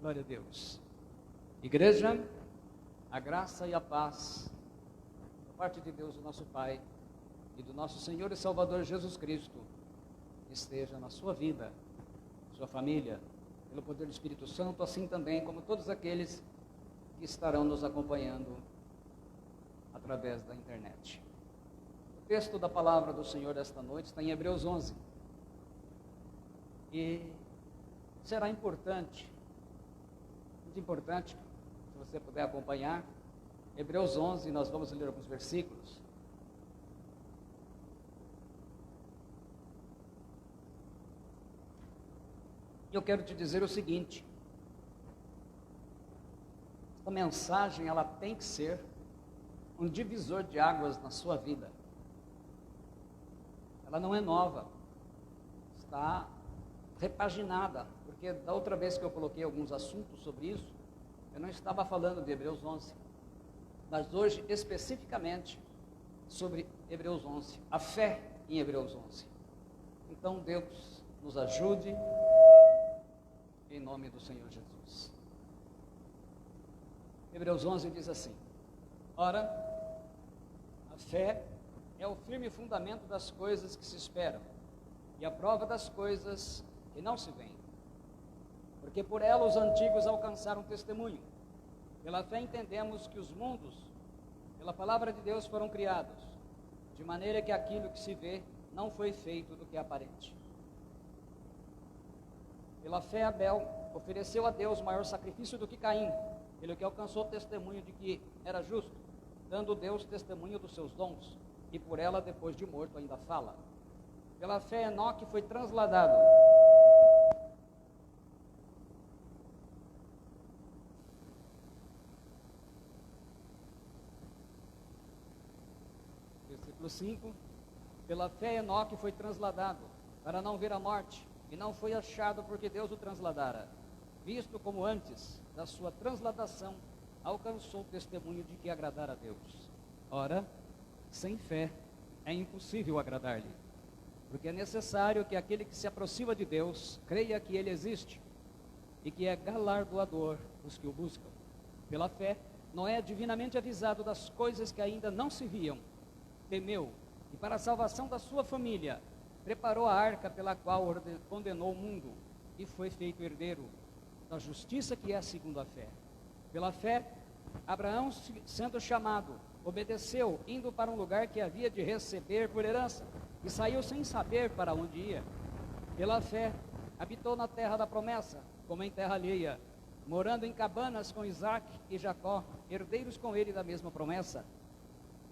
Glória a Deus. Igreja, a graça e a paz da parte de Deus, o nosso Pai, e do nosso Senhor e Salvador Jesus Cristo, esteja na sua vida, sua família, pelo poder do Espírito Santo, assim também como todos aqueles que estarão nos acompanhando através da internet. O texto da palavra do Senhor desta noite está em Hebreus 11. E será importante, muito importante, se você puder acompanhar, Hebreus 11, nós vamos ler alguns versículos. E eu quero te dizer o seguinte: esta mensagem, ela tem que ser um divisor de águas na sua vida. Ela não é nova, está repaginada, porque da outra vez que eu coloquei alguns assuntos sobre isso, eu não estava falando de Hebreus 11, mas hoje especificamente sobre Hebreus 11, a fé em Hebreus 11. Então Deus nos ajude, em nome do Senhor Jesus. Hebreus 11 diz assim: ora, a fé é o firme fundamento das coisas que se esperam, e a prova das coisas que não se veem. Porque por ela os antigos alcançaram testemunho. Pela fé entendemos que os mundos, pela palavra de Deus, foram criados, de maneira que aquilo que se vê não foi feito do que é aparente. Pela fé Abel ofereceu a Deus maior sacrifício do que Caim, pelo que alcançou testemunho de que era justo, dando Deus testemunho dos seus dons, e por ela, depois de morto, ainda fala. Pela fé Enoque foi transladado. Versículo 5. Pela fé Enoque foi transladado, para não ver a morte, e não foi achado porque Deus o transladara, visto como antes da sua transladação alcançou testemunho de que agradara a Deus. Ora, sem fé é impossível agradar-lhe, porque é necessário que aquele que se aproxima de Deus creia que Ele existe e que é galardoador dos que o buscam. Pela fé, Noé, divinamente avisado das coisas que ainda não se viam, temeu e para a salvação da sua família preparou a arca pela qual condenou o mundo e foi feito herdeiro da justiça que é segundo a fé. Pela fé, Abraão, sendo chamado, obedeceu, indo para um lugar que havia de receber por herança, e saiu sem saber para onde ia. Pela fé, habitou na terra da promessa, como em terra alheia, morando em cabanas com Isaque e Jacó, herdeiros com ele da mesma promessa,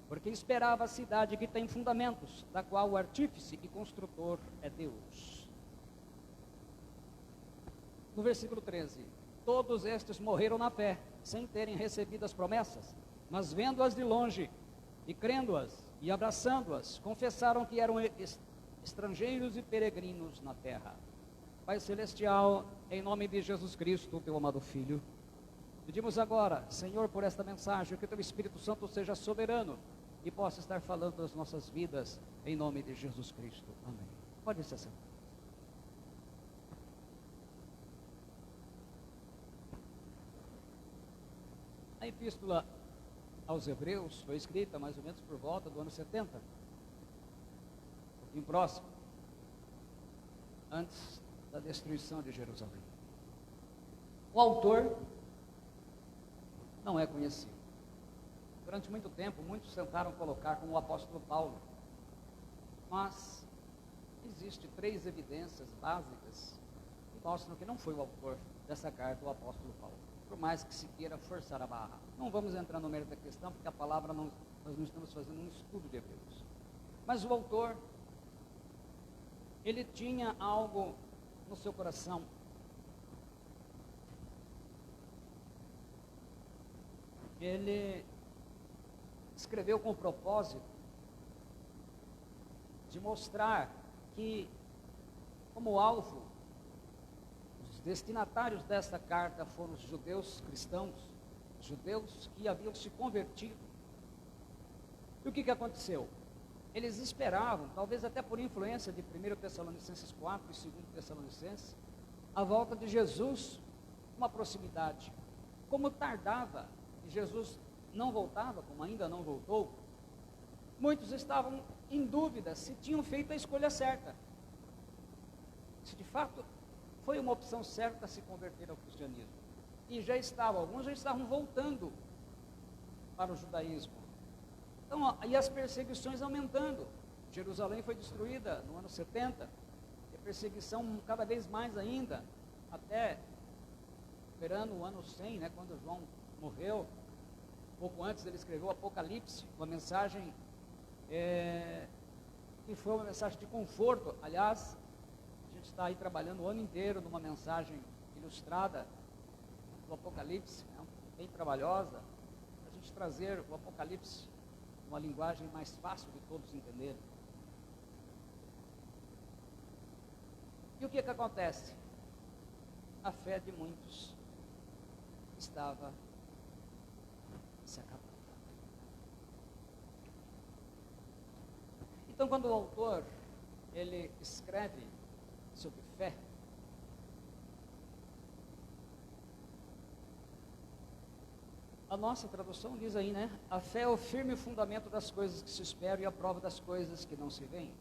porque esperava a cidade que tem fundamentos, da qual o artífice e construtor é Deus. No versículo 13, todos estes morreram na fé, sem terem recebido as promessas, mas vendo-as de longe, e crendo-as, e abraçando-as, confessaram que eram estrangeiros e peregrinos na terra. Pai Celestial, em nome de Jesus Cristo, teu amado Filho, pedimos agora, Senhor, por esta mensagem, que teu Espírito Santo seja soberano e possa estar falando das nossas vidas, em nome de Jesus Cristo. Amém. Pode se sentar. A epístola aos Hebreus foi escrita mais ou menos por volta do ano 70, um pouquinho próximo, antes da destruição de Jerusalém. O autor não é conhecido. Durante muito tempo, muitos tentaram colocar como o apóstolo Paulo, mas existem 3 evidências básicas que mostram que não foi o autor dessa carta o apóstolo Paulo, por mais que se queira forçar a barra. Não vamos entrar no mérito da questão, porque a palavra nós não estamos fazendo um estudo de Hebreus. Mas o autor, ele tinha algo no seu coração. Ele escreveu com o propósito de mostrar que, como alvo, os destinatários desta carta foram os judeus cristãos, judeus que haviam se convertido. E o que aconteceu? Eles esperavam, talvez até por influência de 1 Tessalonicenses 4 e 2 Tessalonicenses, a volta de Jesus uma proximidade. Como tardava e Jesus não voltava, como ainda não voltou, muitos estavam em dúvida se tinham feito a escolha certa. Se de fato foi uma opção certa se converter ao cristianismo. E alguns já estavam voltando para o judaísmo. Então, e as perseguições aumentando. Jerusalém foi destruída no ano 70, e a perseguição cada vez mais ainda, até esperando o ano 100, né, quando João morreu. Pouco antes ele escreveu o Apocalipse, uma mensagem que foi uma mensagem de conforto. Aliás, a gente está aí trabalhando o ano inteiro numa mensagem ilustrada do Apocalipse, né, bem trabalhosa, para a gente trazer o Apocalipse uma linguagem mais fácil de todos entenderem. E o que acontece? A fé de muitos estava se acabando. Então, quando o autor ele escreve sobre fé, a nossa tradução diz aí, né? A fé é o firme fundamento das coisas que se esperam e a prova das coisas que não se veem.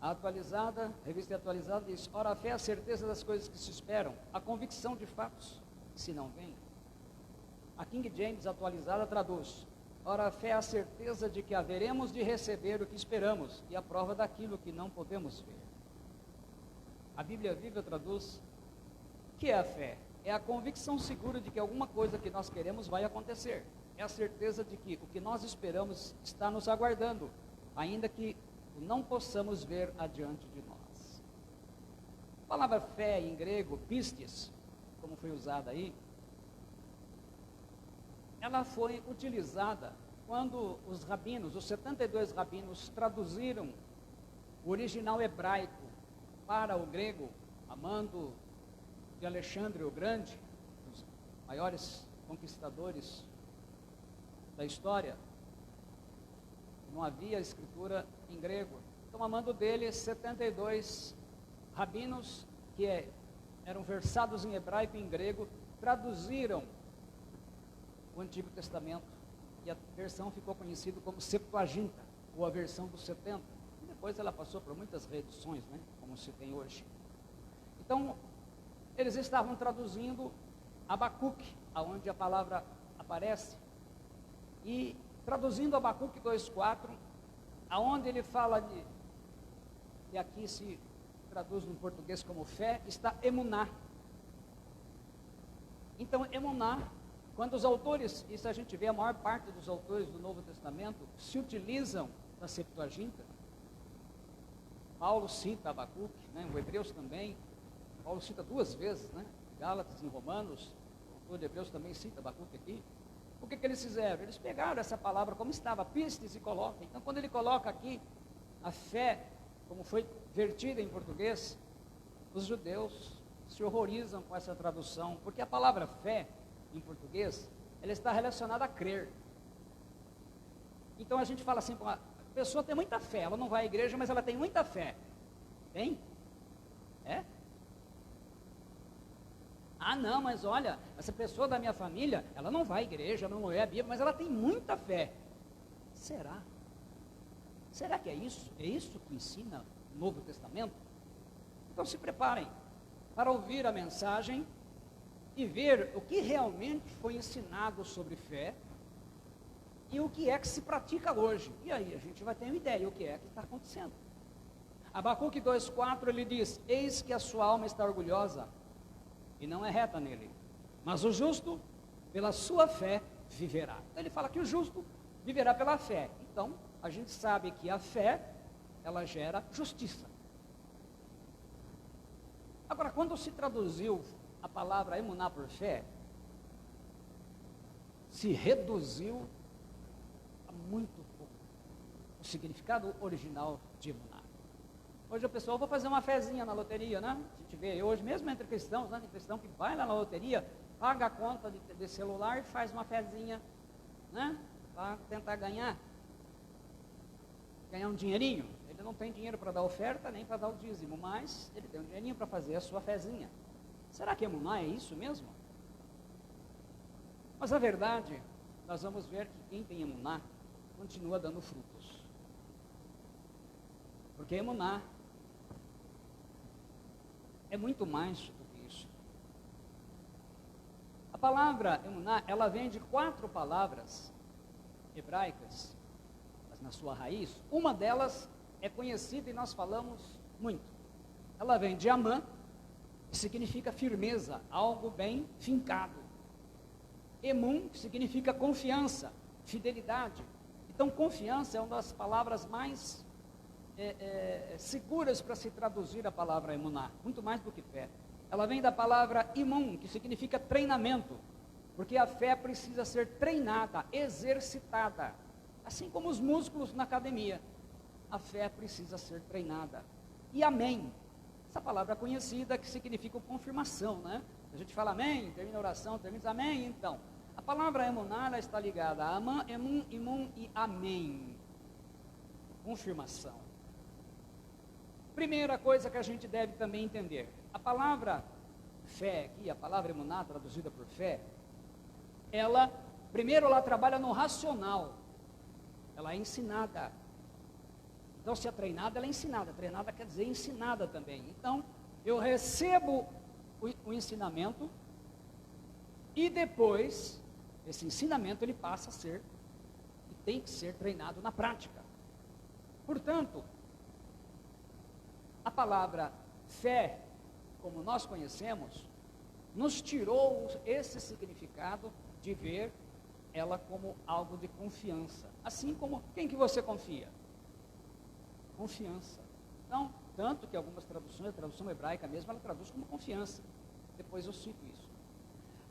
A atualizada, revista atualizada diz: ora, a fé é a certeza das coisas que se esperam, a convicção de fatos que se não veem. A King James atualizada traduz: ora, a fé é a certeza de que haveremos de receber o que esperamos e a prova daquilo que não podemos ver. A Bíblia Viva traduz: o que é a fé? É a convicção segura de que alguma coisa que nós queremos vai acontecer. É a certeza de que o que nós esperamos está nos aguardando, ainda que não possamos ver adiante de nós. A palavra fé em grego, pistes, como foi usada aí, ela foi utilizada quando os rabinos, os 72 rabinos, traduziram o original hebraico para o grego, a mando de Alexandre o Grande, um dos maiores conquistadores da história. Não havia escritura em grego. Então, a mando dele, 72 rabinos, que eram versados em hebraico e em grego, traduziram o Antigo Testamento, e a versão ficou conhecida como Septuaginta, ou a versão dos 70. E depois ela passou por muitas reedições, né, como se tem hoje. Então, eles estavam traduzindo Abacuque, aonde a palavra aparece, e traduzindo Abacuque 2,4, aonde ele fala e aqui se traduz no português como fé, está emuná. Então, emuná, quando os autores, isso a gente vê, a maior parte dos autores do Novo Testamento se utilizam da Septuaginta. Paulo cita Abacuque, né, o Hebreus também. Paulo cita 2 vezes, né? Gálatas e Romanos, o autor de Hebreus também cita Abacuque aqui. O que eles fizeram? Eles pegaram essa palavra como estava, pistes, e colocam. Então, quando ele coloca aqui a fé, como foi vertida em português, os judeus se horrorizam com essa tradução, porque a palavra fé, em português, ela está relacionada a crer. Então, a gente fala assim, a pessoa tem muita fé, ela não vai à igreja, mas ela tem muita fé. Tem? É? Ah, não, mas olha, essa pessoa da minha família, ela não vai à igreja, não lê a Bíblia, mas ela tem muita fé. Será? Será que é isso? É isso que ensina o Novo Testamento? Então se preparem para ouvir a mensagem e ver o que realmente foi ensinado sobre fé e o que é que se pratica hoje. E aí a gente vai ter uma ideia do que é que está acontecendo. Abacuque 2,4 ele diz: eis que a sua alma está orgulhosa e não é reta nele, mas o justo pela sua fé viverá. Então ele fala que o justo viverá pela fé. Então a gente sabe que a fé, ela gera justiça. Agora, quando se traduziu a palavra emuná por fé, se reduziu a muito pouco o significado original de emuná. Hoje a pessoa, vou fazer uma fezinha na loteria, né? A gente vê hoje, mesmo entre cristãos, né? Tem cristão que vai lá na loteria, paga a conta de celular e faz uma fezinha, né? Para tentar ganhar um dinheirinho. Ele não tem dinheiro para dar oferta, nem para dar o dízimo, mas ele tem um dinheirinho para fazer a sua fezinha. Será que emuná é isso mesmo? Mas a verdade, nós vamos ver que quem tem emuná continua dando frutos. Porque emuná é muito mais do que isso. A palavra emuná, ela vem de 4 palavras hebraicas, mas na sua raiz, uma delas é conhecida e nós falamos muito. Ela vem de amã, que significa firmeza, algo bem fincado. Emun, que significa confiança, fidelidade. Então, confiança é uma das palavras mais seguras para se traduzir a palavra emuná, muito mais do que fé. Ela vem da palavra imun, que significa treinamento, porque a fé precisa ser treinada, exercitada, assim como os músculos na academia. A fé precisa ser treinada. E amém, essa palavra conhecida que significa confirmação, né? A gente fala amém, termina a oração, termina amém, então. A palavra emuná, ela está ligada a amã, emun, imun e amém. Confirmação. Primeira coisa que a gente deve também entender. A palavra fé aqui, a palavra emuná, traduzida por fé, primeiro ela trabalha no racional. Ela é ensinada. Então, se é treinada, ela é ensinada. Treinada quer dizer ensinada também. Então, eu recebo o ensinamento e depois, esse ensinamento ele passa a ser e tem que ser treinado na prática. Portanto, a palavra fé, como nós conhecemos, nos tirou esse significado de ver ela como algo de confiança. Assim como, quem que você confia? Confiança. Então, tanto que algumas traduções, a tradução hebraica mesmo, ela traduz como confiança. Depois eu cito isso.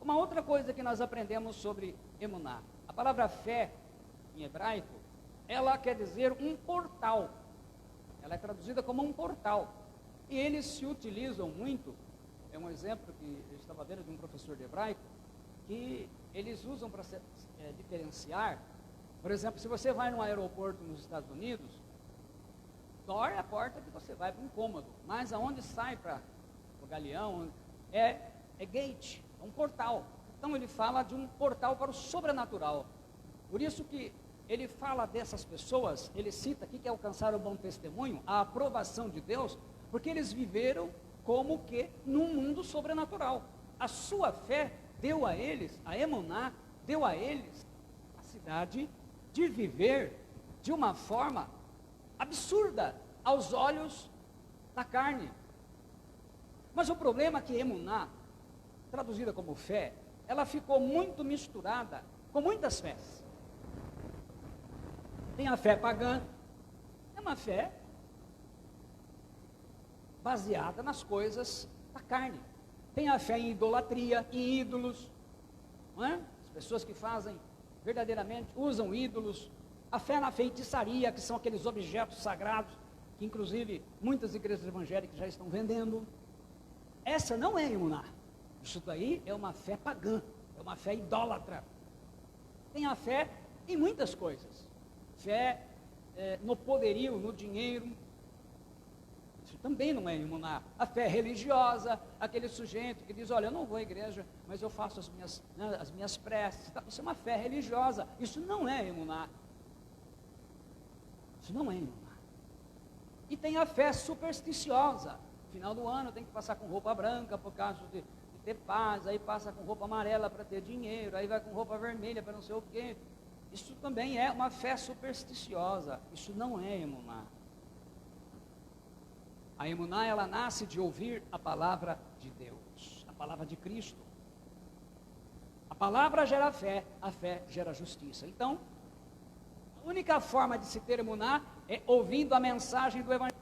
Uma outra coisa que nós aprendemos sobre emuná. A palavra fé, em hebraico, ela quer dizer um portal. Ela é traduzida como um portal. E eles se utilizam muito, é um exemplo que eu estava vendo de um professor de hebraico, que eles usam para diferenciar. Por exemplo, se você vai num aeroporto nos Estados Unidos, door é a porta que você vai para um cômodo, mas aonde sai para o galeão é gate, é um portal. Então ele fala de um portal para o sobrenatural. Por isso que ele fala dessas pessoas, ele cita aqui que alcançaram o bom testemunho, a aprovação de Deus, porque eles viveram como que num mundo sobrenatural. A sua fé deu a eles, a emuná, deu a eles a capacidade de viver de uma forma absurda aos olhos da carne. Mas o problema é que emuná, traduzida como fé, ela ficou muito misturada com muitas fés. Tem a fé pagã, é uma fé baseada nas coisas da carne. Tem a fé em idolatria, em ídolos, não é? As pessoas que fazem verdadeiramente, usam ídolos. A fé na feitiçaria, que são aqueles objetos sagrados, que inclusive muitas igrejas evangélicas já estão vendendo. Essa não é emuná. Isso daí é uma fé pagã, é uma fé idólatra. Tem a fé em muitas coisas. Fé no poderio, no dinheiro. Isso também não é emuná. A fé religiosa, aquele sujeito que diz, olha, eu não vou à igreja, mas eu faço as minhas preces. Isso é uma fé religiosa. Isso não é emuná. Isso não é emuná. E tem a fé supersticiosa. No final do ano tem que passar com roupa branca por causa de ter paz, aí passa com roupa amarela para ter dinheiro, aí vai com roupa vermelha para não sei o quê. Isso também é uma fé supersticiosa. Isso não é emuná. A emuná, ela nasce de ouvir a palavra de Deus, a palavra de Cristo. A palavra gera fé, a fé gera justiça. Então, a única forma de se ter emuná é ouvindo a mensagem do Evangelho.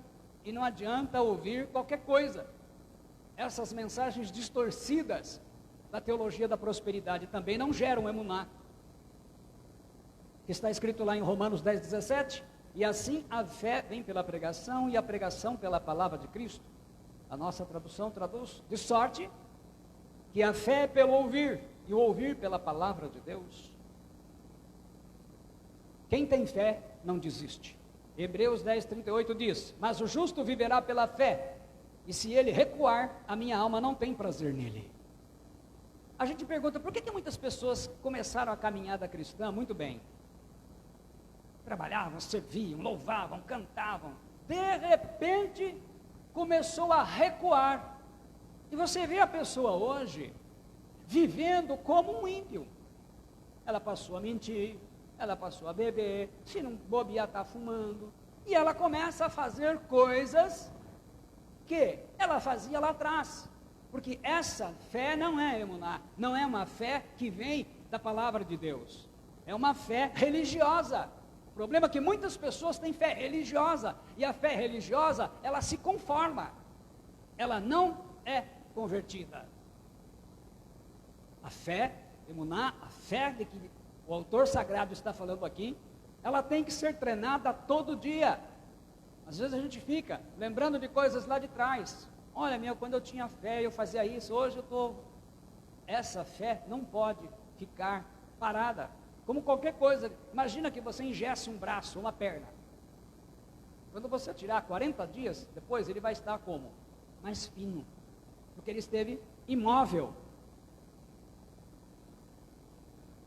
E não adianta ouvir qualquer coisa. Essas mensagens distorcidas da teologia da prosperidade também não geram emuná. Que está escrito lá em Romanos 10:17, e assim a fé vem pela pregação e a pregação pela palavra de Cristo. A nossa tradução traduz de sorte que a fé é pelo ouvir e o ouvir pela palavra de Deus. Quem tem fé não desiste. Hebreus 10:38 diz, mas o justo viverá pela fé. e se ele recuar, a minha alma não tem prazer nele. A gente pergunta, por que muitas pessoas começaram a caminhada cristã muito bem? Trabalhavam, serviam, louvavam, cantavam. De repente, começou a recuar. E você vê a pessoa hoje, vivendo como um ímpio. Ela passou a mentir, ela passou a beber, se não bobear está fumando. E ela começa a fazer coisas que ela fazia lá atrás. Porque essa fé não é emuná, não é uma fé que vem da palavra de Deus. É uma fé religiosa. O problema é que muitas pessoas têm fé religiosa. E a fé religiosa, ela se conforma. Ela não é convertida. A fé, emuná, a fé de que o autor sagrado está falando aqui, ela tem que ser treinada todo dia. Às vezes a gente fica lembrando de coisas lá de trás. Olha, quando eu tinha fé, eu fazia isso, hoje eu estou... Essa fé não pode ficar parada. Como qualquer coisa, imagina que você engesse um braço, uma perna. Quando você tirar 40 dias, depois ele vai estar como? Mais fino. Porque ele esteve imóvel.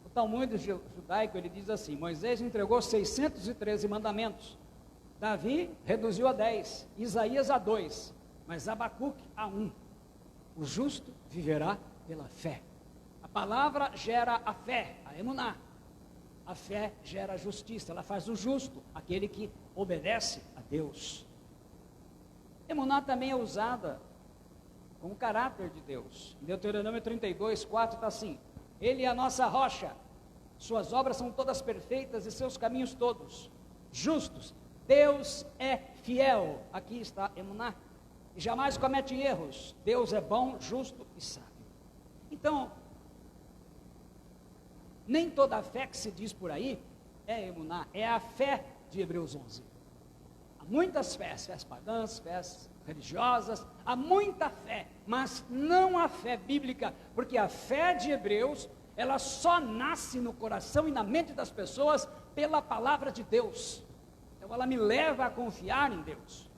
O Talmud judaico, ele diz assim, Moisés entregou 613 mandamentos. Davi reduziu a 10, Isaías a 2, mas Abacuque a 1. O justo viverá pela fé. A palavra gera a fé, a emuná. A fé gera a justiça, ela faz o justo, aquele que obedece a Deus. Emuná também é usada com o caráter de Deus. Em Deuteronômio 32, 4 está assim, Ele é a nossa rocha, suas obras são todas perfeitas e seus caminhos todos justos. Deus é fiel, aqui está emuná, e jamais comete erros. Deus é bom, justo e sábio. Então, nem toda a fé que se diz por aí é emuná, é a fé de Hebreus 11. Há muitas fés, fés pagãs, fés religiosas, há muita fé, mas não a fé bíblica, porque a fé de Hebreus, ela só nasce no coração e na mente das pessoas pela palavra de Deus. Então ela me leva a confiar em Deus.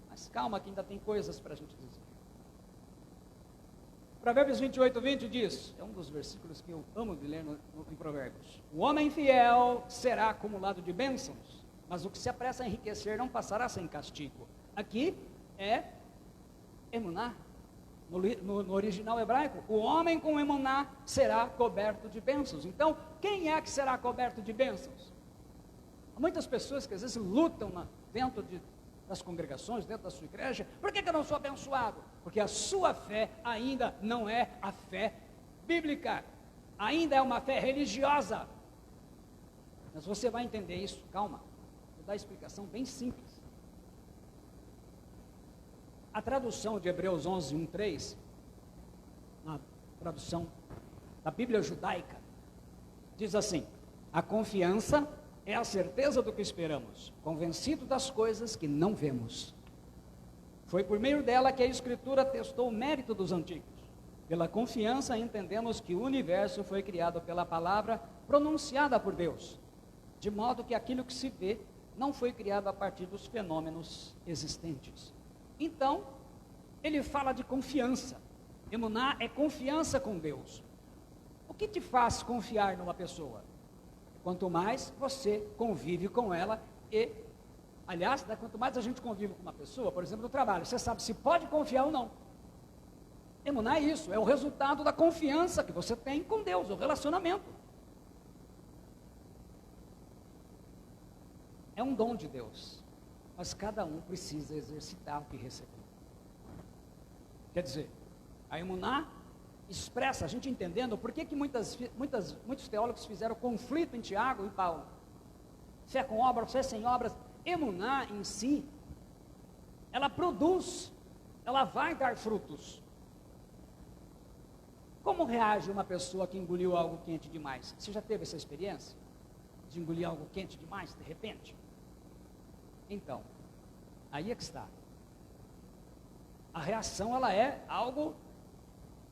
Mas calma que ainda tem coisas para a gente dizer. Provérbios 28, 20 diz, é um dos versículos que eu amo de ler em Provérbios. O homem fiel será acumulado de bênçãos, mas o que se apressa a enriquecer não passará sem castigo. Aqui é emuná, no original hebraico. O homem com emuná será coberto de bênçãos. Então, quem é que será coberto de bênçãos? Há muitas pessoas que às vezes lutam dentro das congregações, dentro da sua igreja. Por que eu não sou abençoado? Porque a sua fé ainda não é a fé bíblica, ainda é uma fé religiosa. Mas você vai entender isso, calma, vou dar a explicação bem simples. A tradução de Hebreus 11, 1, 3, na tradução da Bíblia judaica, diz assim, a confiança é a certeza do que esperamos, convencido das coisas que não vemos. Foi por meio dela que a Escritura testou o mérito dos antigos. Pela confiança entendemos que o universo foi criado pela palavra pronunciada por Deus, de modo que aquilo que se vê não foi criado a partir dos fenômenos existentes. Então, ele fala de confiança. Emuná é confiança com Deus. O que te faz confiar numa pessoa? Quanto mais você convive com ela e, aliás, quanto mais a gente convive com uma pessoa, por exemplo, no trabalho, você sabe se pode confiar ou não. Emuná é isso, é o resultado da confiança que você tem com Deus, o relacionamento. É um dom de Deus, mas cada um precisa exercitar o que recebeu. Quer dizer, a emuná expressa, a gente entendendo por que muitos teólogos fizeram conflito em Tiago e Paulo. Fé com obras, fé sem obras. Emuná em si, ela produz, ela vai dar frutos. Como reage uma pessoa que engoliu algo quente demais? Você já teve essa experiência? De engolir algo quente demais, de repente? Então, aí é que está. A reação, ela é algo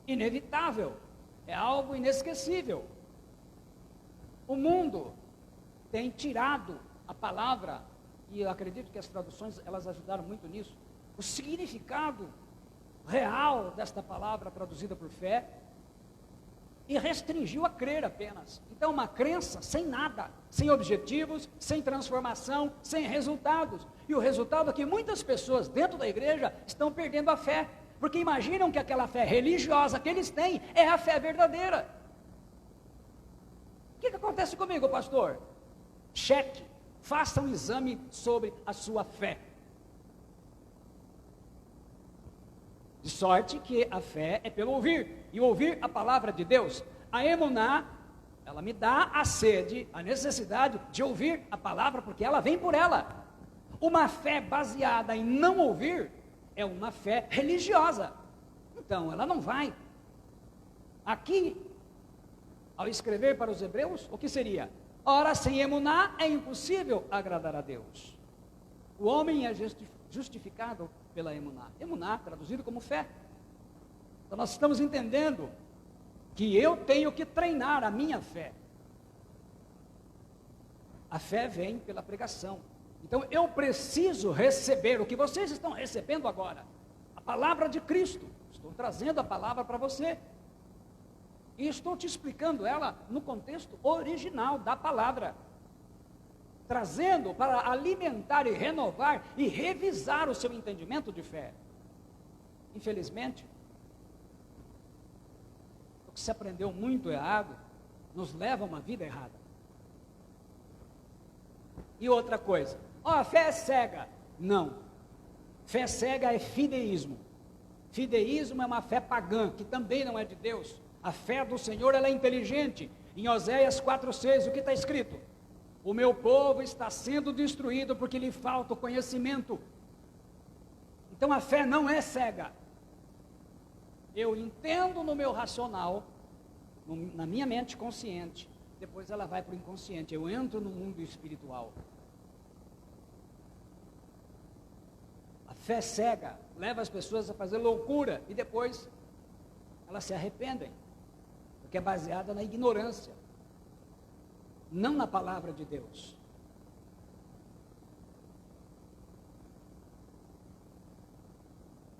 inevitável, é algo inesquecível. O mundo tem tirado a palavra, e eu acredito que as traduções, elas ajudaram muito nisso, o significado real desta palavra traduzida por fé e restringiu a crer apenas. Então, uma crença sem nada, sem objetivos, sem transformação, sem resultados. E o resultado é que muitas pessoas dentro da igreja estão perdendo a fé, porque imaginam que aquela fé religiosa que eles têm é a fé verdadeira. O que acontece comigo, pastor? Cheque, faça um exame sobre a sua fé. De sorte que a fé é pelo ouvir, e ouvir a palavra de Deus. A emuná, ela me dá a sede, a necessidade de ouvir a palavra, porque ela vem por ela. Uma fé baseada em não ouvir, é uma fé religiosa. Então, ela não vai. Aqui, ao escrever para os hebreus, o que seria? Ora, sem emuná é impossível agradar a Deus. O homem é justificado pela emuná. Emuná, traduzido como fé. Então nós estamos entendendo que eu tenho que treinar a minha fé. A fé vem pela pregação. Então eu preciso receber o que vocês estão recebendo agora. A palavra de Cristo. Estou trazendo a palavra para você. E estou te explicando ela no contexto original da palavra. Trazendo para alimentar e renovar e revisar o seu entendimento de fé. Infelizmente, o que se aprendeu muito errado nos leva a uma vida errada. E outra coisa, a fé é cega. Não, fé cega é fideísmo. Fideísmo é uma fé pagã, que também não é de Deus. A fé do Senhor, ela é inteligente. Em Oséias 4,6, o que está escrito? O meu povo está sendo destruído porque lhe falta o conhecimento. Então a fé não é cega. Eu entendo no meu racional, na minha mente consciente, depois ela vai para o inconsciente, eu entro no mundo espiritual. A fé cega leva as pessoas a fazer loucura e depois elas se arrependem, porque é baseada na ignorância. Não na palavra de Deus.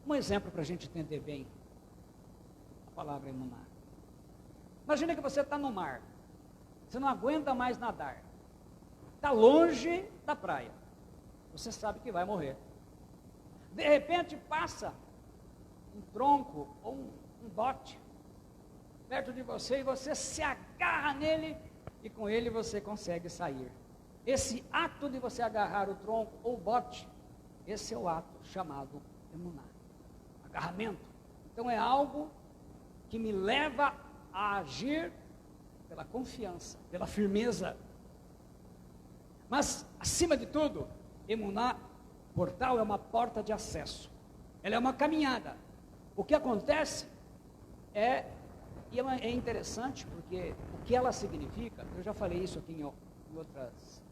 Um exemplo para a gente entender bem a palavra emuná. Imagina que você está no mar, você não aguenta mais nadar, está longe da praia, você sabe que vai morrer. De repente passa um tronco ou um bote perto de você e você se agarra nele e com ele você consegue sair. Esse ato de você agarrar o tronco ou o bote, esse é o ato chamado emuná, agarramento. Então é algo que me leva a agir pela confiança, pela firmeza. Mas, acima de tudo, emuná, portal, é uma porta de acesso. Ela é uma caminhada. O que acontece é interessante, porque o que ela significa, eu já falei isso aqui em outras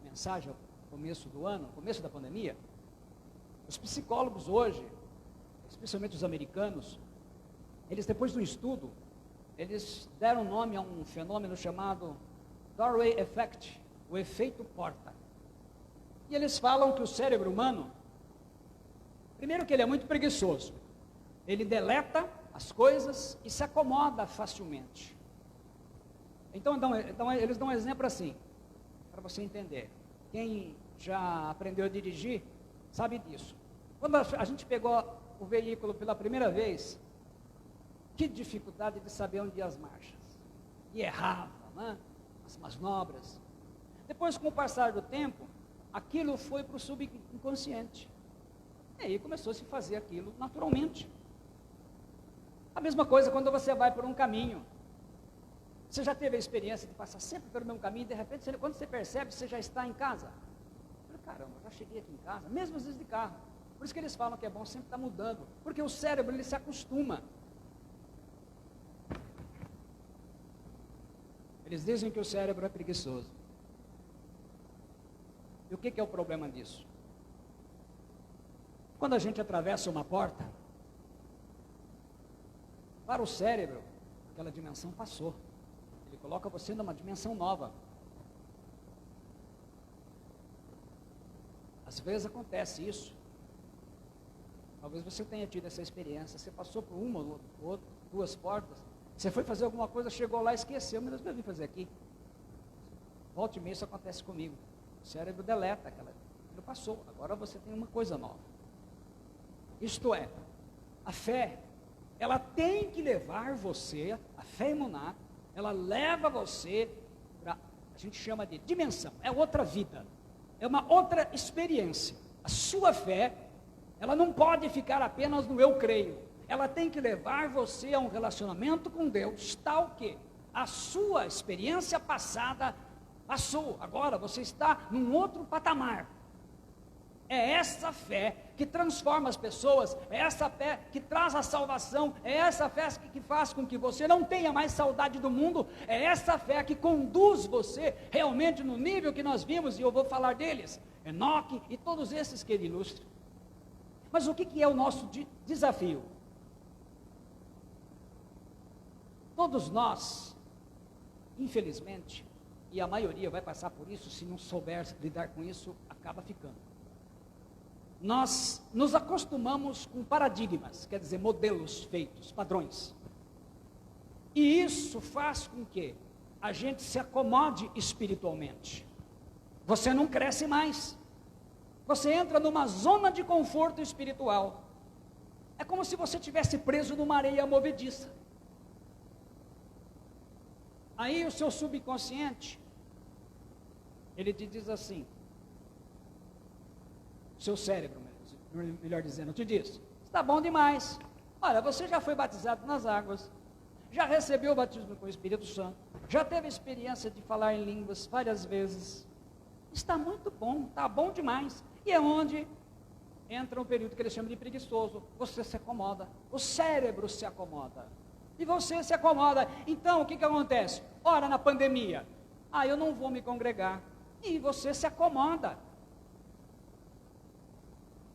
mensagens, no começo do ano, no começo da pandemia. Os psicólogos hoje, especialmente os americanos, eles depois de um estudo, eles deram nome a um fenômeno chamado Doorway Effect, o efeito porta. E eles falam que o cérebro humano, primeiro que ele é muito preguiçoso, ele deleta as coisas e se acomoda facilmente. Então eles dão um exemplo assim, para você entender. Quem já aprendeu a dirigir, sabe disso. Quando a gente pegou o veículo pela primeira vez, que dificuldade de saber onde iam as marchas. E errava, né? As manobras. Depois, com o passar do tempo, aquilo foi para o subconsciente. E aí começou a se fazer aquilo naturalmente. A mesma coisa quando você vai por um caminho. Você já teve a experiência de passar sempre pelo mesmo caminho e de repente, quando você percebe, você já está em casa. Eu falei, caramba, já cheguei aqui em casa, mesmo às vezes de carro. Por isso que eles falam que é bom sempre estar mudando, porque o cérebro ele se acostuma. Eles dizem que o cérebro é preguiçoso. E o que é o problema disso? Quando a gente atravessa uma porta, para o cérebro, aquela dimensão passou. Ele coloca você numa dimensão nova. Às vezes acontece isso. Talvez você tenha tido essa experiência, você passou por uma ou outra, duas portas, você foi fazer alguma coisa, chegou lá e esqueceu, mas eu vim fazer aqui. Volta e meia isso acontece comigo. O cérebro deleta aquilo passou, agora você tem uma coisa nova. Isto é, a fé, ela tem que levar você, a fé emuná, ela leva você para, a gente chama de dimensão, é outra vida, é uma outra experiência. A sua fé, ela não pode ficar apenas no eu creio, ela tem que levar você a um relacionamento com Deus, tal que a sua experiência passada passou, agora você está num outro patamar. É essa fé que transforma as pessoas, é essa fé que traz a salvação, é essa fé que faz com que você não tenha mais saudade do mundo, é essa fé que conduz você realmente no nível que nós vimos, e eu vou falar deles, Enoque e todos esses que ele ilustra. Mas o que é o nosso desafio? Todos nós, infelizmente, e a maioria vai passar por isso, se não souber lidar com isso, acaba ficando. Nós nos acostumamos com paradigmas, quer dizer, modelos feitos, padrões. E isso faz com que a gente se acomode espiritualmente. Você não cresce mais. Você entra numa zona de conforto espiritual. É como se você estivesse preso numa areia movediça. Aí o seu subconsciente, ele te diz assim, seu cérebro, melhor dizendo, te diz, está bom demais, olha, você já foi batizado nas águas, já recebeu o batismo com o Espírito Santo, já teve experiência de falar em línguas várias vezes, está muito bom, está bom demais, e é onde entra um período que ele chama de preguiçoso, você se acomoda, o cérebro se acomoda, e você se acomoda. Então o que acontece? Ora, na pandemia, eu não vou me congregar, e você se acomoda.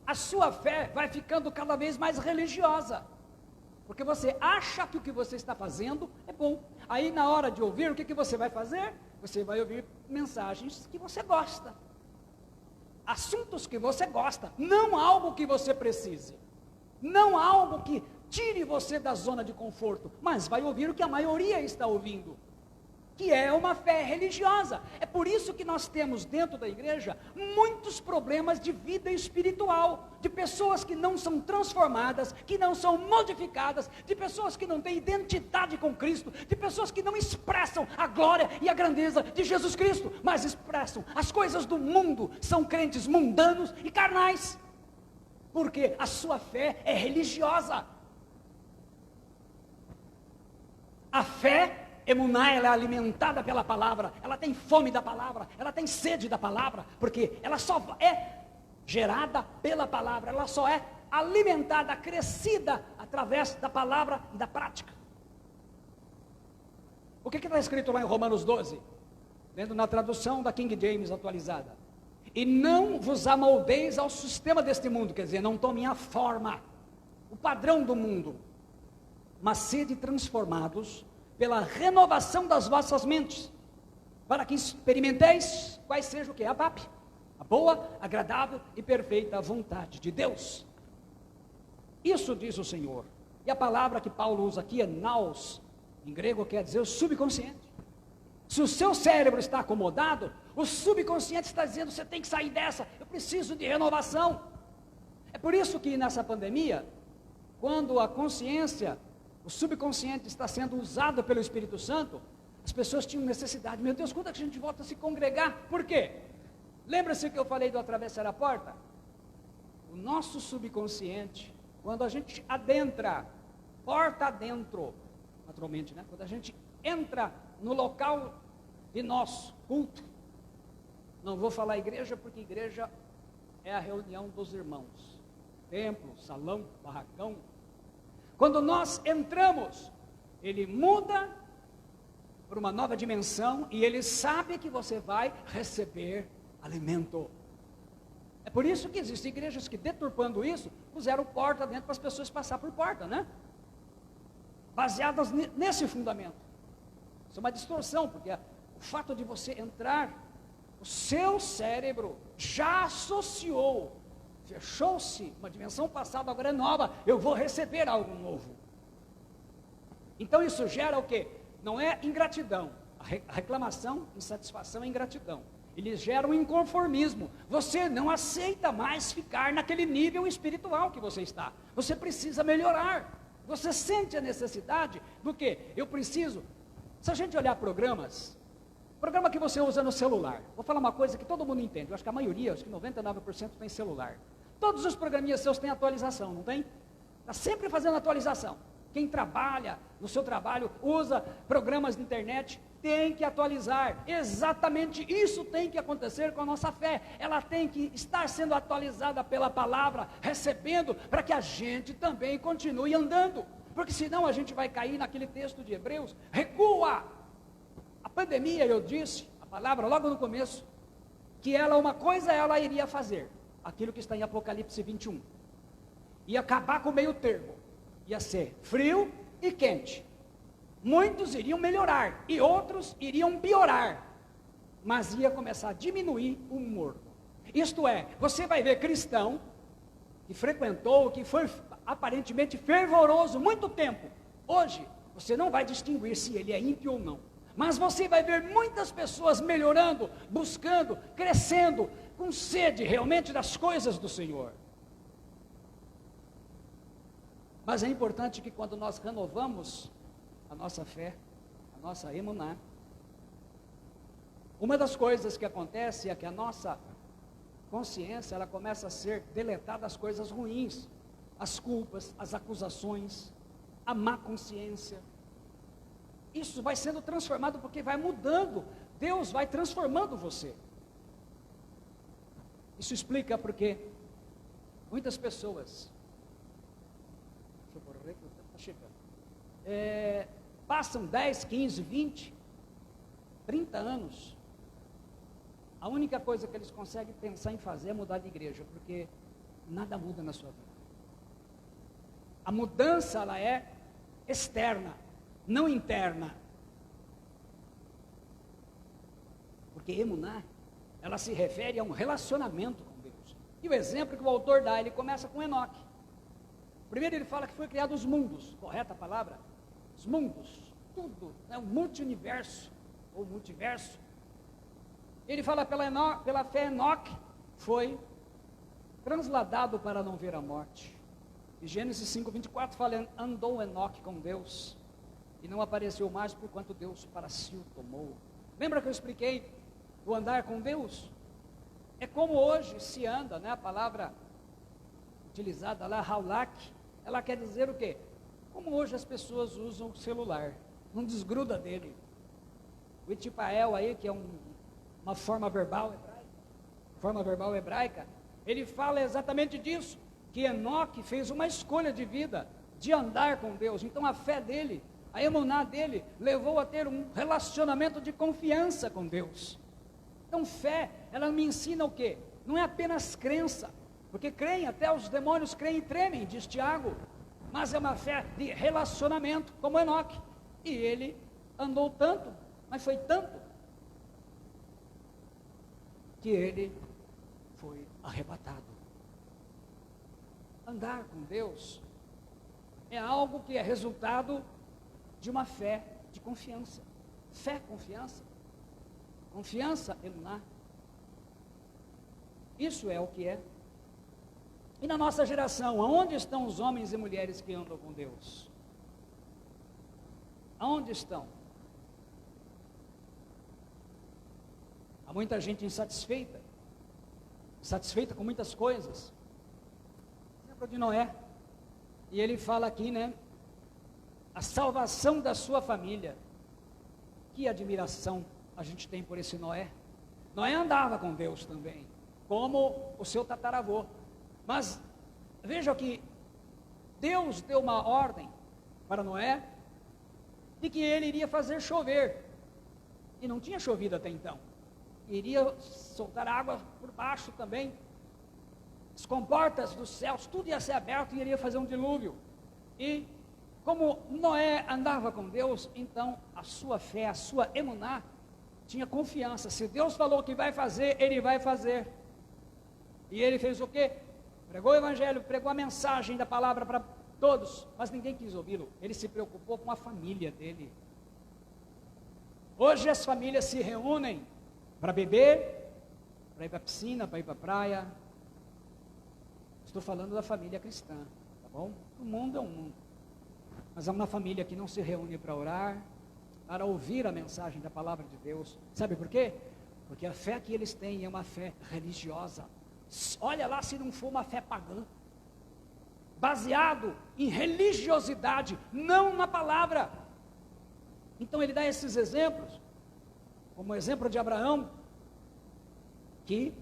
A sua fé vai ficando cada vez mais religiosa, porque você acha que o que você está fazendo é bom. Aí na hora de ouvir, o que você vai fazer? Você vai ouvir mensagens que você gosta, assuntos que você gosta, não algo que você precise, não algo que tire você da zona de conforto, mas vai ouvir o que a maioria está ouvindo, que é uma fé religiosa. É por isso que nós temos dentro da igreja muitos problemas de vida espiritual, de pessoas que não são transformadas, que não são modificadas, de pessoas que não têm identidade com Cristo, de pessoas que não expressam a glória e a grandeza de Jesus Cristo, mas expressam as coisas do mundo, são crentes mundanos e carnais, porque a sua fé é religiosa. A fé emuná, ela é alimentada pela palavra, ela tem fome da palavra, ela tem sede da palavra, porque ela só é gerada pela palavra, ela só é alimentada, crescida através da palavra e da prática. O que está escrito lá em Romanos 12? Lendo na tradução da King James atualizada. E não vos amoldeis ao sistema deste mundo, quer dizer, não tomem a forma, o padrão do mundo, mas sede transformados pela renovação das vossas mentes, para que experimenteis quais seja o que? A BAP, a boa, agradável e perfeita vontade de Deus. Isso diz o Senhor. E a palavra que Paulo usa aqui é naos, em grego quer dizer o subconsciente. Se o seu cérebro está acomodado, o subconsciente está dizendo, você tem que sair dessa, eu preciso de renovação. É por isso que nessa pandemia, quando a consciência, o subconsciente está sendo usado pelo Espírito Santo, as pessoas tinham necessidade, meu Deus, quando é que a gente volta a se congregar? Por quê? Lembra-se que eu falei do atravessar a porta? O nosso subconsciente, quando a gente adentra, porta adentro, naturalmente, né? Quando a gente entra no local de nosso culto, não vou falar igreja, porque igreja é a reunião dos irmãos, templo, salão, barracão. Quando nós entramos, ele muda para uma nova dimensão e ele sabe que você vai receber alimento. É por isso que existem igrejas que, deturpando isso, puseram porta dentro para as pessoas passar por porta, né? Baseadas nesse fundamento. Isso é uma distorção, porque o fato de você entrar, o seu cérebro já associou fechou-se uma dimensão passada, agora é nova, eu vou receber algo novo. Então isso gera o quê? Não é ingratidão, a reclamação, insatisfação é ingratidão. Ele gera um inconformismo, você não aceita mais ficar naquele nível espiritual que você está, você precisa melhorar, você sente a necessidade, do quê? Eu preciso, se a gente olhar programa que você usa no celular, vou falar uma coisa que todo mundo entende, eu acho que a maioria, acho que 99% tem celular, todos os programinhas seus têm atualização, não tem? Está sempre fazendo atualização, quem trabalha no seu trabalho, usa programas de internet, tem que atualizar, exatamente isso tem que acontecer com a nossa fé, ela tem que estar sendo atualizada pela palavra, recebendo, para que a gente também continue andando, porque senão a gente vai cair naquele texto de Hebreus, recua. A pandemia, eu disse, a palavra logo no começo, que uma coisa ela iria fazer, aquilo que está em Apocalipse 21, ia acabar com o meio termo, ia ser frio e quente, muitos iriam melhorar, e outros iriam piorar, mas ia começar a diminuir o humor, isto é, você vai ver cristão, que frequentou, que foi aparentemente fervoroso muito tempo, hoje, você não vai distinguir se ele é ímpio ou não, mas você vai ver muitas pessoas melhorando, buscando, crescendo, com sede realmente das coisas do Senhor. Mas é importante que quando nós renovamos a nossa fé, a nossa emuná, uma das coisas que acontece é que a nossa consciência, ela começa a ser deletada das coisas ruins, as culpas, as acusações, a má consciência. Isso vai sendo transformado porque vai mudando, Deus vai transformando você. Isso explica porque muitas pessoas, passam 10, 15, 20, 30 anos, a única coisa que eles conseguem pensar em fazer é mudar de igreja, porque nada muda na sua vida. A mudança, ela é externa, não interna. Porque emuná, ela se refere a um relacionamento com Deus. E o exemplo que o autor dá, ele começa com Enoque. Primeiro ele fala que foi criado os mundos, correta a palavra? Os mundos, tudo, né? O multiverso, ou multiverso. Ele fala pela fé, Enoque foi transladado para não ver a morte. E Gênesis 5:24 fala, andou Enoque com Deus, e não apareceu mais por quanto Deus para si o tomou. Lembra que eu expliquei o andar com Deus? É como hoje se anda, né? A palavra utilizada lá, haulak, ela quer dizer o quê? Como hoje as pessoas usam o celular, não desgruda dele. O Itipael aí, que é uma forma verbal hebraica, ele fala exatamente disso, que Enoque fez uma escolha de vida, de andar com Deus. Então a fé dele, a emuná dele, levou a ter um relacionamento de confiança com Deus. Então fé, ela me ensina o quê? Não é apenas crença, porque creem, até os demônios creem e tremem, diz Tiago, mas é uma fé de relacionamento, como Enoque, e ele andou tanto, mas foi tanto, que ele foi arrebatado. Andar com Deus é algo que é resultado de uma fé de confiança. Fé, confiança. Confiança, emuná. Isso é o que é. E na nossa geração, aonde estão os homens e mulheres que andam com Deus? Aonde estão? Há muita gente insatisfeita com muitas coisas. Lembra de Noé? E ele fala aqui, né? A salvação da sua família. Que admiração a gente tem por esse Noé. Noé andava com Deus também, como o seu tataravô. Mas veja que Deus deu uma ordem para Noé de que ele iria fazer chover. E não tinha chovido até então. Iria soltar água por baixo também. As comportas dos céus, tudo ia ser aberto e iria fazer um dilúvio. E como Noé andava com Deus, então a sua fé, a sua emuná, tinha confiança. Se Deus falou que vai fazer, ele vai fazer. E ele fez o quê? Pregou o evangelho, pregou a mensagem da palavra para todos, mas ninguém quis ouvi-lo. Ele se preocupou com a família dele. Hoje as famílias se reúnem para beber, para ir para a piscina, para ir para a praia. Estou falando da família cristã, tá bom? O mundo é um mundo. Mas é uma família que não se reúne para orar, para ouvir a mensagem da palavra de Deus. Sabe por quê? Porque a fé que eles têm é uma fé religiosa. Olha lá se não for uma fé pagã. Baseado em religiosidade, não na palavra. Então ele dá esses exemplos, como o exemplo de Abraão, que,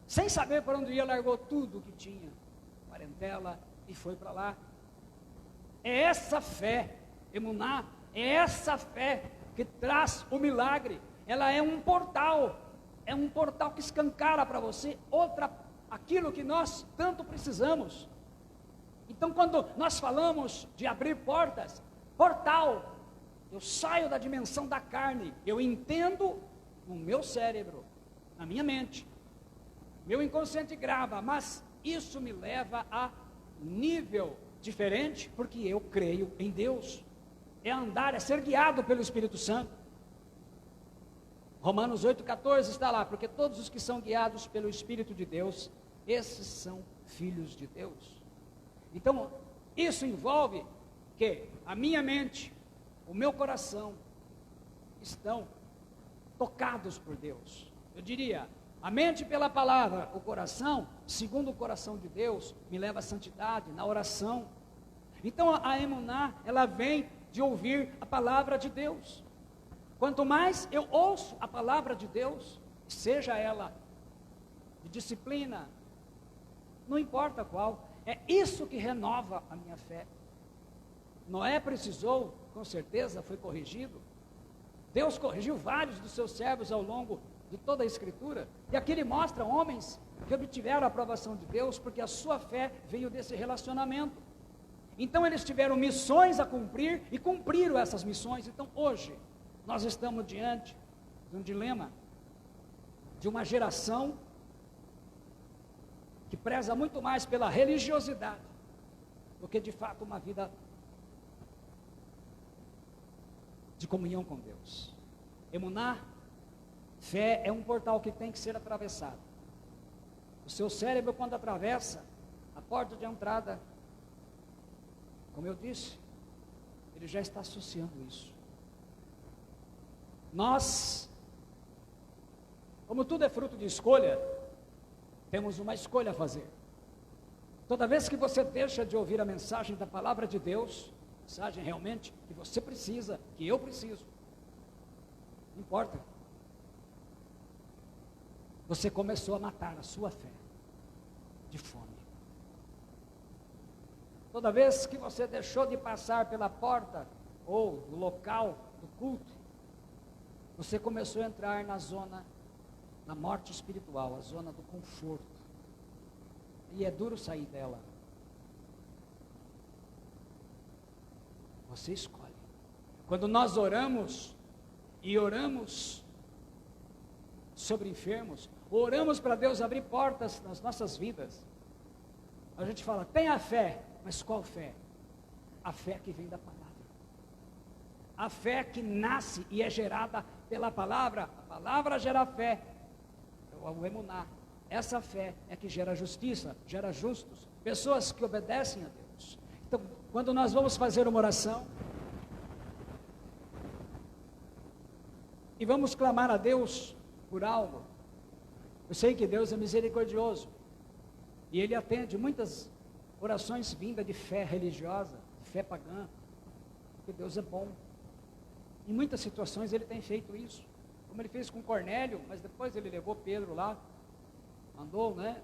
sem saber para onde ia, largou tudo que tinha, parentela, e foi para lá. É essa fé, emuná, é essa fé que traz o milagre. Ela é um portal que escancara para você aquilo que nós tanto precisamos. Então, quando nós falamos de abrir portas, portal, eu saio da dimensão da carne, eu entendo no meu cérebro, na minha mente, meu inconsciente grava, mas isso me leva a nível diferente, porque eu creio em Deus. É andar, é ser guiado pelo Espírito Santo. Romanos 8,14 está lá, porque todos os que são guiados pelo Espírito de Deus, esses são filhos de Deus. Então, isso envolve que a minha mente, o meu coração, estão tocados por Deus. Eu diria, a mente pela palavra, o coração, segundo o coração de Deus, me leva à santidade, na oração. Então a emuná, ela vem de ouvir a palavra de Deus. Quanto mais eu ouço a palavra de Deus, seja ela de disciplina, não importa qual, é isso que renova a minha fé. Noé precisou, com certeza foi corrigido. Deus corrigiu vários dos seus servos ao longo de toda a Escritura. E aqui ele mostra homens que obtiveram a aprovação de Deus, porque a sua fé veio desse relacionamento. Então eles tiveram missões a cumprir e cumpriram essas missões. Então hoje, nós estamos diante de um dilema, de uma geração que preza muito mais pela religiosidade do que de fato uma vida de comunhão com Deus. Emuná, fé, é um portal que tem que ser atravessado. O seu cérebro, quando atravessa a porta de entrada, como eu disse, ele já está associando isso. Nós, como tudo é fruto de escolha, temos uma escolha a fazer. Toda vez que você deixa de ouvir a mensagem da palavra de Deus, mensagem realmente que você precisa, que eu preciso, não importa, você começou a matar a sua fé de fome. Toda vez que você deixou de passar pela porta ou no local do culto, você começou a entrar na zona da morte espiritual, a zona do conforto. E é duro sair dela. Você escolhe. Quando nós oramos, e oramos sobre enfermos, oramos para Deus abrir portas nas nossas vidas, a gente fala, tenha fé, mas qual fé? A fé que vem da palavra. A fé que nasce e é gerada pela palavra. A palavra gera fé, o emuná. Essa fé é que gera justiça, gera justos, pessoas que obedecem a Deus. Então, quando nós vamos fazer uma oração, e vamos clamar a Deus por algo, eu sei que Deus é misericordioso, e Ele atende muitas orações vindas de fé religiosa, de fé pagã, porque Deus é bom. Em muitas situações Ele tem feito isso, como Ele fez com Cornélio, mas depois Ele levou Pedro lá, mandou, né?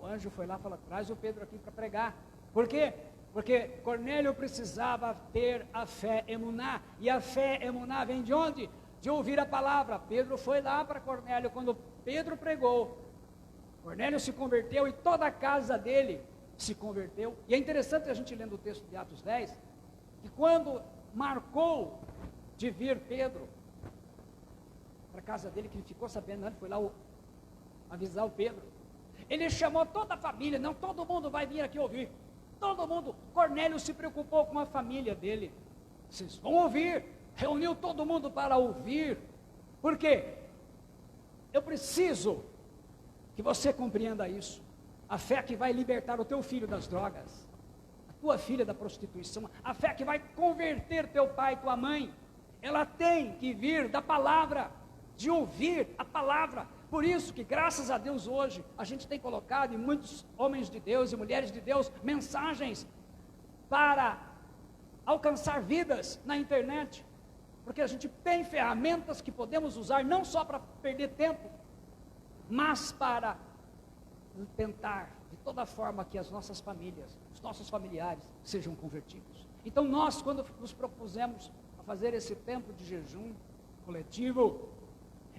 O anjo foi lá e falou, traz o Pedro aqui para pregar. Por quê? Porque Cornélio precisava ter a fé emuná, e a fé emuná vem de onde? De ouvir a palavra. Pedro foi lá para Cornélio, quando Pedro pregou, Cornélio se converteu e toda a casa dele se converteu. E é interessante a gente lendo o texto de Atos 10, que quando marcou de vir Pedro para a casa dele, que ele ficou sabendo, ele foi lá avisar o Pedro, Ele chamou toda a família, não todo mundo vai vir aqui ouvir. Todo mundo, Cornélio se preocupou com a família dele. Vocês vão ouvir, reuniu todo mundo para ouvir. Por quê? Eu preciso que você compreenda isso. A fé que vai libertar o teu filho das drogas, a tua filha da prostituição, a fé que vai converter teu pai, tua mãe, ela tem que vir da palavra, de ouvir a palavra. Por isso que, graças a Deus, hoje, a gente tem colocado em muitos homens de Deus e mulheres de Deus, mensagens para alcançar vidas na internet, porque a gente tem ferramentas que podemos usar, não só para perder tempo, mas para tentar, de toda forma, que as nossas famílias, os nossos familiares, sejam convertidos. Então nós, quando nos propusemos a fazer esse tempo de jejum coletivo,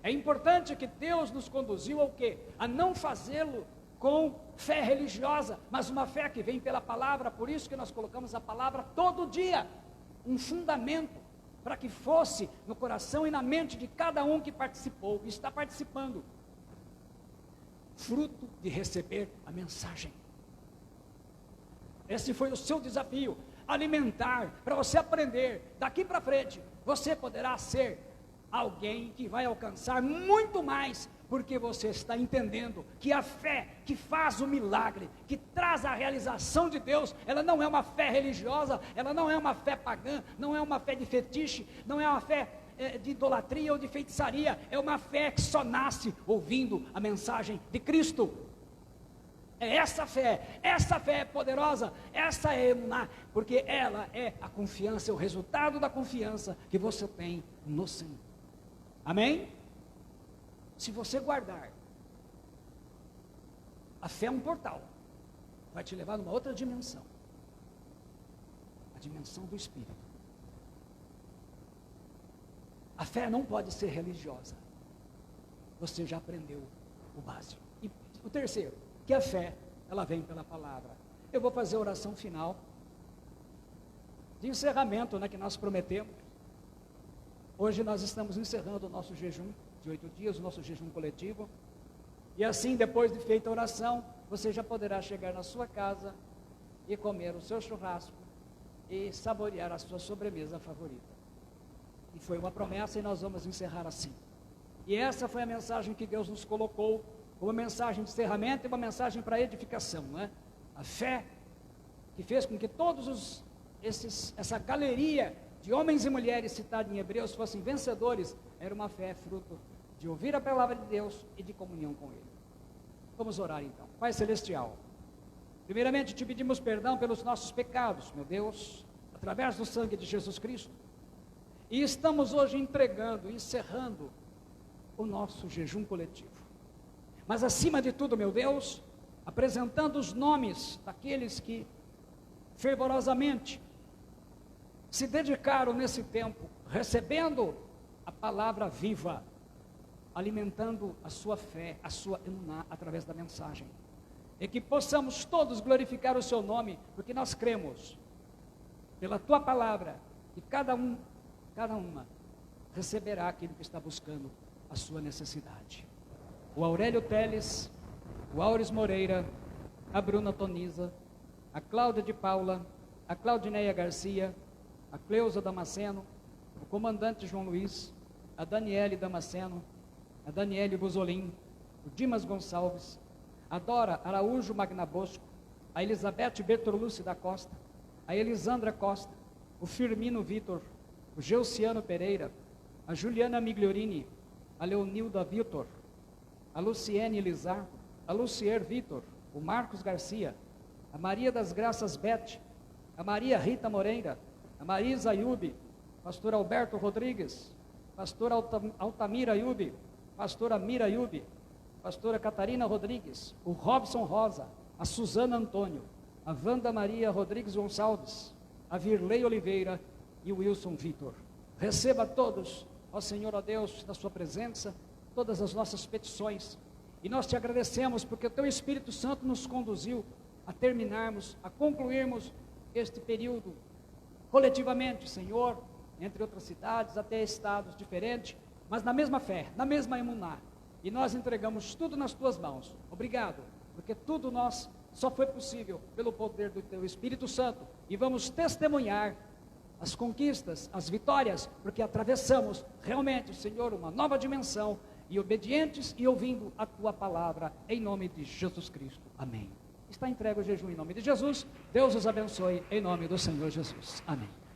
é importante que Deus nos conduziu ao quê? A não fazê-lo com fé religiosa, mas uma fé que vem pela palavra. Por isso que nós colocamos a palavra todo dia, um fundamento, para que fosse no coração e na mente de cada um que participou, e está participando, fruto de receber a mensagem. Esse foi o seu desafio, alimentar, para você aprender. Daqui para frente, você poderá ser alguém que vai alcançar muito mais, porque você está entendendo que a fé que faz o milagre, que traz a realização de Deus, ela não é uma fé religiosa, ela não é uma fé pagã, não é uma fé de fetiche, não é uma fé de idolatria ou de feitiçaria, é uma fé que só nasce ouvindo a mensagem de Cristo. É essa fé é poderosa, essa é emuná, porque ela é a confiança, é o resultado da confiança que você tem no Senhor. Amém? Se você guardar, a fé é um portal, vai te levar numa outra dimensão, a dimensão do Espírito. A fé não pode ser religiosa, você já aprendeu o básico. E o terceiro, que a fé, ela vem pela palavra. Eu vou fazer a oração final, de encerramento, que nós prometemos. Hoje nós estamos encerrando o nosso jejum de 8 dias, o nosso jejum coletivo. E assim, depois de feita a oração, você já poderá chegar na sua casa e comer o seu churrasco e saborear a sua sobremesa favorita. E foi uma promessa e nós vamos encerrar assim. E essa foi a mensagem que Deus nos colocou, uma mensagem de encerramento e uma mensagem para edificação, A fé que fez com que todos essa galeria de homens e mulheres citados em Hebreus fossem vencedores, era uma fé fruto de ouvir a palavra de Deus e de comunhão com Ele. Vamos orar então. Pai Celestial, primeiramente te pedimos perdão pelos nossos pecados, meu Deus, através do sangue de Jesus Cristo, e estamos hoje entregando, encerrando o nosso jejum coletivo, mas acima de tudo, meu Deus, apresentando os nomes daqueles que fervorosamente se dedicaram nesse tempo, recebendo a palavra viva, alimentando a sua fé, a sua emuná, através da mensagem, e que possamos todos glorificar o seu nome, porque nós cremos, pela tua palavra, que cada uma receberá aquilo que está buscando a sua necessidade. O Aurélio Teles, o Aures Moreira, a Bruna Toniza, a Cláudia de Paula, a Claudineia Garcia, a Cleusa Damasceno, o comandante João Luiz, a Daniele Damasceno, a Daniele Buzolim, o Dimas Gonçalves, a Dora Araújo Magnabosco, a Elizabeth Bertolucci da Costa, a Elisandra Costa, o Firmino Vitor, o Geuciano Pereira, a Juliana Migliorini, a Leonilda Vitor, a Luciene Lizar, a Lucier Vitor, o Marcos Garcia, a Maria das Graças Bete, a Maria Rita Moreira, a Marisa Ayub, pastor Alberto Rodrigues, pastor Altamira Ayub, pastora Mira Ayub, pastora Catarina Rodrigues, o Robson Rosa, a Suzana Antônio, a Wanda Maria Rodrigues Gonçalves, a Virlei Oliveira e o Wilson Vitor. Receba todos, ó Senhor, ó Deus, da sua presença, todas as nossas petições, e nós te agradecemos porque o teu Espírito Santo nos conduziu a terminarmos, a concluirmos este período coletivamente, Senhor, entre outras cidades, até estados diferentes, mas na mesma fé, na mesma emuná, e nós entregamos tudo nas tuas mãos. Obrigado, porque tudo nós só foi possível pelo poder do Teu Espírito Santo, e vamos testemunhar as conquistas, as vitórias, porque atravessamos realmente, Senhor, uma nova dimensão, e obedientes e ouvindo a Tua palavra, em nome de Jesus Cristo, amém. Está entregue o jejum em nome de Jesus. Deus os abençoe, em nome do Senhor Jesus, amém.